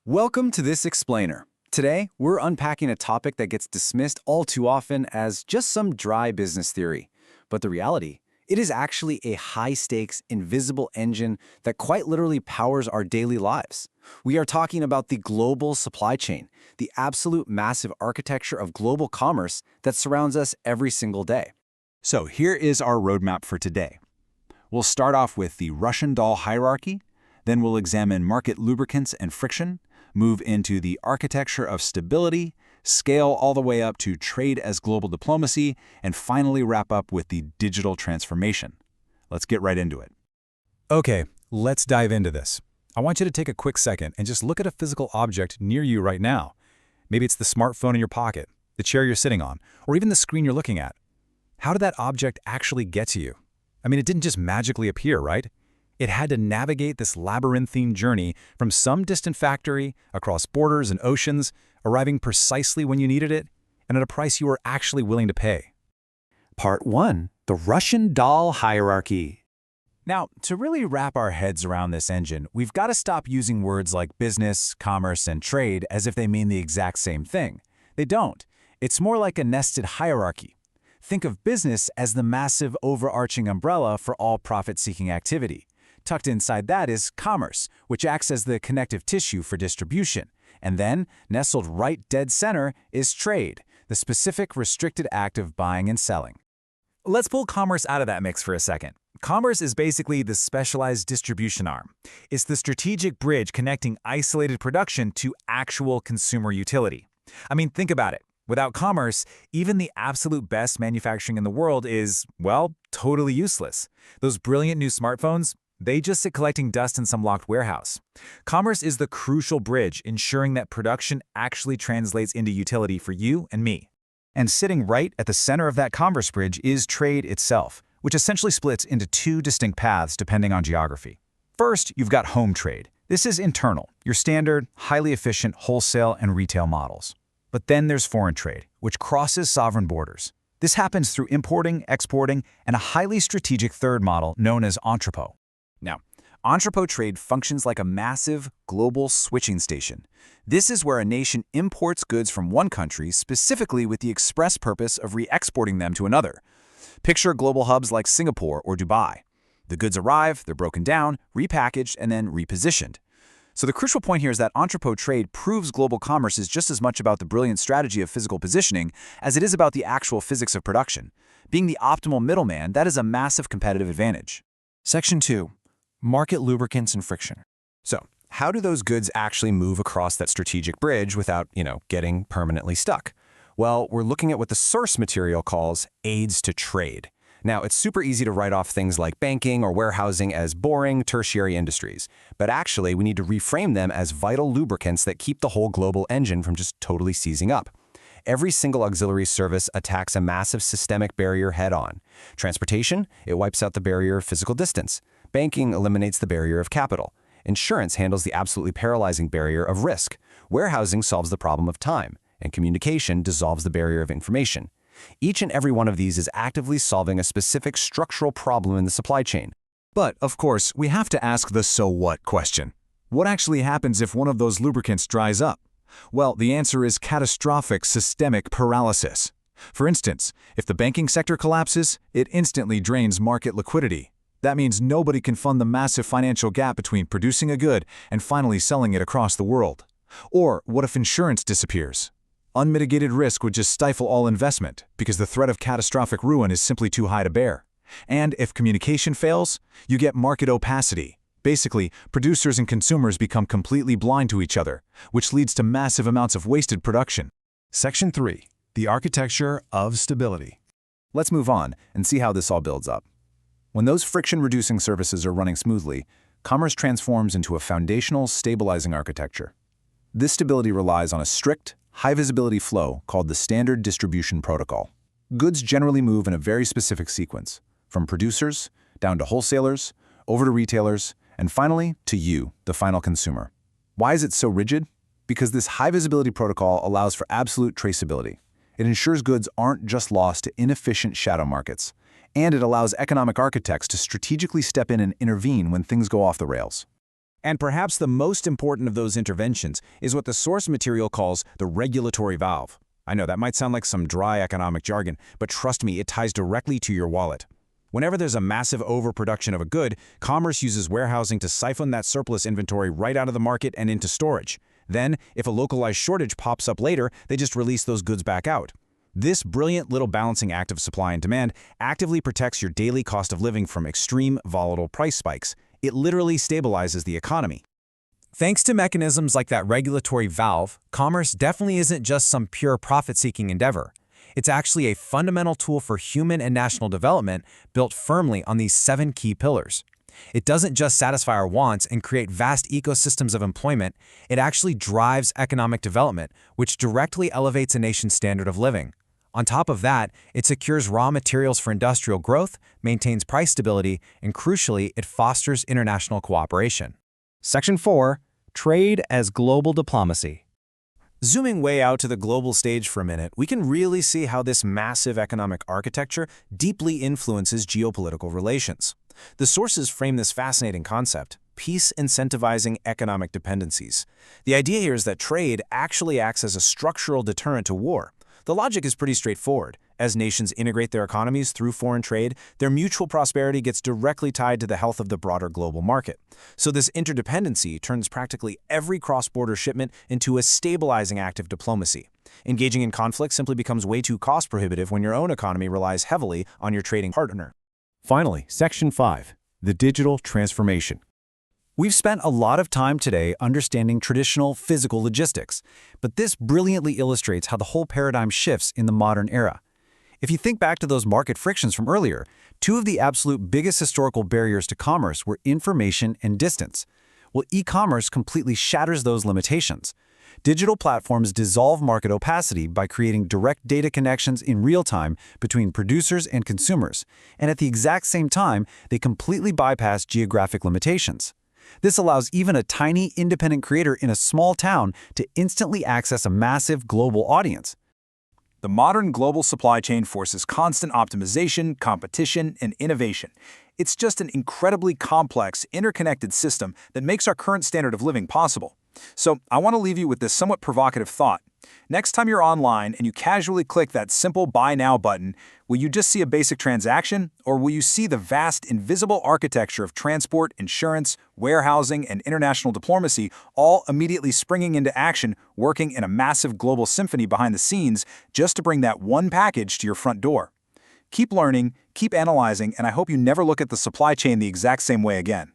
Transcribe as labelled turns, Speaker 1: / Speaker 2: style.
Speaker 1: Welcome to this explainer. Today, we're unpacking a topic that gets dismissed all too often as just some dry business theory. But the reality, it is actually a high-stakes, invisible engine that quite literally powers our daily lives. We are talking about the global supply chain, the absolute massive architecture of global commerce that surrounds us every single day.
Speaker 2: So here is our roadmap for today. We'll start off with the Russian doll hierarchy, then we'll examine market lubricants and friction, move into the architecture of stability, scale all the way up to trade as global diplomacy, and finally wrap up with the digital transformation. Let's get right into it.
Speaker 3: Okay, let's dive into this. I want you to take a quick second and just look at a physical object near you right now. Maybe it's the smartphone in your pocket, the chair you're sitting on, or even the screen you're looking at. How did that object actually get to you? I mean, it didn't just magically appear, right? It had to navigate this labyrinthine journey from some distant factory, across borders and oceans, arriving precisely when you needed it, and at a price you were actually willing to pay.
Speaker 4: Part 1. The Russian doll hierarchy.
Speaker 2: Now, to really wrap our heads around this engine, we've got to stop using words like business, commerce, and trade as if they mean the exact same thing. They don't. It's more like a nested hierarchy. Think of business as the massive overarching umbrella for all profit-seeking activity. Tucked inside that is commerce, which acts as the connective tissue for distribution. And then, nestled right dead center, is trade, the specific restricted act of buying and selling.
Speaker 3: Let's pull commerce out of that mix for a second. Commerce is basically the specialized distribution arm. It's the strategic bridge connecting isolated production to actual consumer utility. I mean, think about it. Without commerce, even the absolute best manufacturing in the world is, well, totally useless. Those brilliant new smartphones, they just sit collecting dust in some locked warehouse. Commerce is the crucial bridge ensuring that production actually translates into utility for you and me.
Speaker 2: And sitting right at the center of that commerce bridge is trade itself, which essentially splits into two distinct paths depending on geography. First, you've got home trade. This is internal, your standard, highly efficient wholesale and retail models. But then there's foreign trade, which crosses sovereign borders. This happens through importing, exporting, and a highly strategic third model known as entrepot. Now, entrepot trade functions like a massive, global switching station. This is where a nation imports goods from one country specifically with the express purpose of re-exporting them to another. Picture global hubs like Singapore or Dubai. The goods arrive, they're broken down, repackaged, and then repositioned. So the crucial point here is that entrepot trade proves global commerce is just as much about the brilliant strategy of physical positioning as it is about the actual physics of production. Being the optimal middleman, that is a massive competitive advantage.
Speaker 4: Section 2. Market lubricants and friction. So, how do those goods actually move across that strategic bridge without, getting permanently stuck? Well, we're looking at what the source material calls aids to trade. Now, it's super easy to write off things like banking or warehousing as boring tertiary industries, but actually we need to reframe them as vital lubricants that keep the whole global engine from just totally seizing up. Every single auxiliary service attacks a massive systemic barrier head-on. Transportation, it wipes out the barrier of physical distance. Banking eliminates the barrier of capital. Insurance handles the absolutely paralyzing barrier of risk. Warehousing solves the problem of time. And communication dissolves the barrier of information. Each and every one of these is actively solving a specific structural problem in the supply chain.
Speaker 3: But, of course, we have to ask the so what question. What actually happens if one of those lubricants dries up? Well, the answer is catastrophic systemic paralysis. For instance, if the banking sector collapses, it instantly drains market liquidity. That means nobody can fund the massive financial gap between producing a good and finally selling it across the world. Or what if insurance disappears? Unmitigated risk would just stifle all investment because the threat of catastrophic ruin is simply too high to bear. And if communication fails, you get market opacity. Basically, producers and consumers become completely blind to each other, which leads to massive amounts of wasted production.
Speaker 2: Section 3. The architecture of stability.
Speaker 1: Let's move on and see how this all builds up. When those friction-reducing services are running smoothly, commerce transforms into a foundational, stabilizing architecture. This stability relies on a strict, high-visibility flow called the Standard Distribution Protocol. Goods generally move in a very specific sequence, from producers, down to wholesalers, over to retailers, and finally to you, the final consumer. Why is it so rigid? Because this high-visibility protocol allows for absolute traceability. It ensures goods aren't just lost to inefficient shadow markets, and it allows economic architects to strategically step in and intervene when things go off the rails.
Speaker 2: And perhaps the most important of those interventions is what the source material calls the regulatory valve. I know that might sound like some dry economic jargon, but trust me, it ties directly to your wallet. Whenever there's a massive overproduction of a good, commerce uses warehousing to siphon that surplus inventory right out of the market and into storage. Then, if a localized shortage pops up later, they just release those goods back out. This brilliant little balancing act of supply and demand actively protects your daily cost of living from extreme volatile price spikes. It literally stabilizes the economy. Thanks to mechanisms like that regulatory valve, commerce definitely isn't just some pure profit-seeking endeavor. It's actually a fundamental tool for human and national development built firmly on these 7 key pillars. It doesn't just satisfy our wants and create vast ecosystems of employment, it actually drives economic development, which directly elevates a nation's standard of living. On top of that, it secures raw materials for industrial growth, maintains price stability, and crucially, it fosters international cooperation.
Speaker 5: Section 4. Trade as global diplomacy.
Speaker 2: Zooming way out to the global stage for a minute, we can really see how this massive economic architecture deeply influences geopolitical relations. The sources frame this fascinating concept: peace incentivizing economic dependencies. The idea here is that trade actually acts as a structural deterrent to war. The logic is pretty straightforward. As nations integrate their economies through foreign trade, their mutual prosperity gets directly tied to the health of the broader global market. So this interdependency turns practically every cross-border shipment into a stabilizing act of diplomacy. Engaging in conflict simply becomes way too cost-prohibitive when your own economy relies heavily on your trading partner.
Speaker 3: Finally, Section 5. The digital transformation.
Speaker 1: We've spent a lot of time today understanding traditional physical logistics, but this brilliantly illustrates how the whole paradigm shifts in the modern era. If you think back to those market frictions from earlier, 2 of the absolute biggest historical barriers to commerce were information and distance. Well, e-commerce completely shatters those limitations. Digital platforms dissolve market opacity by creating direct data connections in real time between producers and consumers, and at the exact same time, they completely bypass geographic limitations. This allows even a tiny independent creator in a small town to instantly access a massive global audience.
Speaker 6: The modern global supply chain forces constant optimization, competition, and innovation. It's just an incredibly complex, interconnected system that makes our current standard of living possible. So I want to leave you with this somewhat provocative thought. Next time you're online and you casually click that simple Buy Now button, will you just see a basic transaction, or will you see the vast, invisible architecture of transport, insurance, warehousing, and international diplomacy all immediately springing into action, working in a massive global symphony behind the scenes just to bring that one package to your front door? Keep learning, keep analyzing, and I hope you never look at the supply chain the exact same way again.